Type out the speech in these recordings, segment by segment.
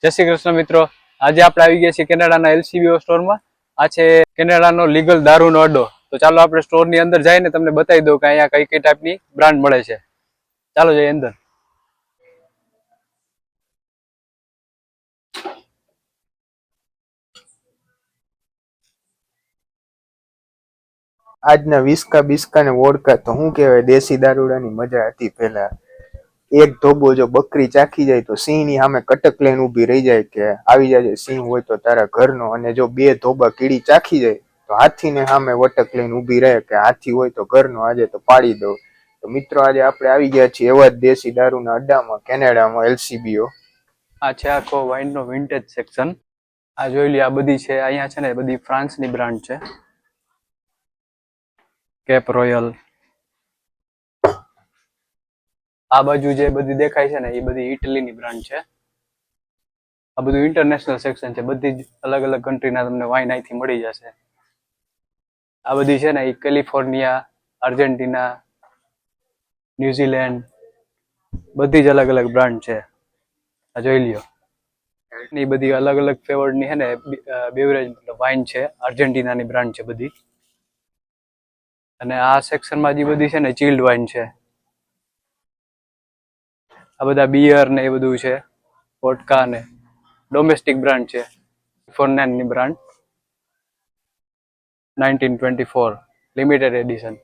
જય શ્રી કૃષ્ણ મિત્રો, આજે આપણે આવી ગયા છીએ કેનેડાના એલસીબીઓ સ્ટોરમાં. આ છે કેનેડાનો લીગલ દારૂનો અડ્ડો. તો ચાલો આપણે સ્ટોરની અંદર જઈને તમને બતાવી દઉં કે અહીંયા કઈ કઈ ટાઈપની બ્રાન્ડ મળે છે. ચાલો જઈએ અંદર. આજના વિસ્કા બિસ્કા ને વોડકા તો શું કહેવાય, દેશી દારૂડાની મજા હતી પેલા. એક ધોબો જો બકરી ચાખી જાય તો સિંહની સામે કટક લઈને ઊભી રહી જાય કે આવી જાય સિંહ હોય તો તારા ઘરનો, અને જો બે ધોબા કીડી ચાખી જાય તો હાથીને સામે વટક લઈને ઊભી રહે કે હાથી હોય તો ઘરનો, આજે તો પાડી દો. તો મિત્રો આજે આપણે આવી ગયા છીએ એવા જ દેશી દારૂના અડ્ડામાં, કેનેડામાં એલસીબીઓ. આ છે આખો વાઇનનો વિન્ટેજ સેક્શન. આ જોઈ લો, આ બધી છે અહીંયા છે ને બધી ફ્રાન્સની બ્રાન્ડ છે. કેપ રોયલ, આ બાજુ જે બધી દેખાય છે ને એ બધી ઇટલીની બ્રાન્ડ છે. આ બધું ઇન્ટરનેશનલ સેક્શન છે, બધી જ અલગ અલગ કન્ટ્રીના તમને વાઇન અહીંથી મળી જશે. આ બધી છે ને એ કેલિફોર્નિયા, આર્જેન્ટિના, ન્યુઝીલેન્ડ, બધી જ અલગ અલગ બ્રાન્ડ છે. આ જોઈ લ્યો, એ બધી અલગ અલગ ફ્લેવરની છે ને બેવરેજ વાઇન છે, આર્જેન્ટિનાની બ્રાન્ડ છે બધી. અને આ સેક્શનમાં જે બધી છે ને ચિલ્ડ વાઇન છે. આ બધા બિયર ને એ બધું છે, વોડકા ને ડોમેસ્ટિક બ્રાન્ડ છે. ફોર્નેનની બ્રાન્ડ 1924 લિમિટેડ એડિશન.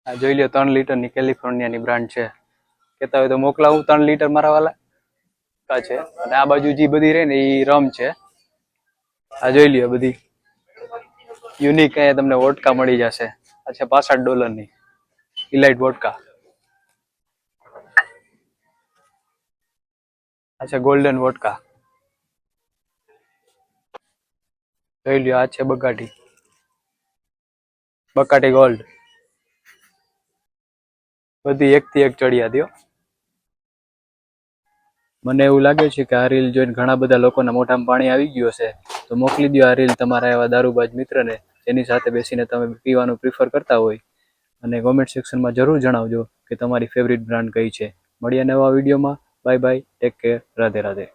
આ જોઈ લો 3 લીટરની કેલિફોર્નિયાની બ્રાન્ડ છે. કહેતા હોય તો મોકલાવું 3 લીટર મારા વાલા છે. અને આ બાજુ જે બધી રહે ને એ રમ છે. આ જોઈ લ્યો બધી યુનિક અહીંયા તમને વોડકા મળી જશે. આ છે $65 ઇલાઇટ વોડકા. આ છે ગોલ્ડન વોડકા. જોઈ લ્યો, આ છે બકાટી ગોલ્ડ. બધી એકથી એક ચડિયા દો. મને એવું લાગે છે કે આ રીલ જોઈને ઘણા બધા લોકોના મોઢામાં પાણી આવી ગયું હશે. તો મોકલી દો આ રીલ તમારા એવા દારૂબાજ મિત્રને જેની સાથે બેસીને તમે પીવાનું પ્રિફર કરતા હોય. અને કોમેન્ટ સેક્શનમાં જરૂર જણાવજો કે તમારી ફેવરિટ બ્રાન્ડ કઈ છે. મળીએ નવા વિડીયોમાં. Bye bye, take care, Radhe Radhe.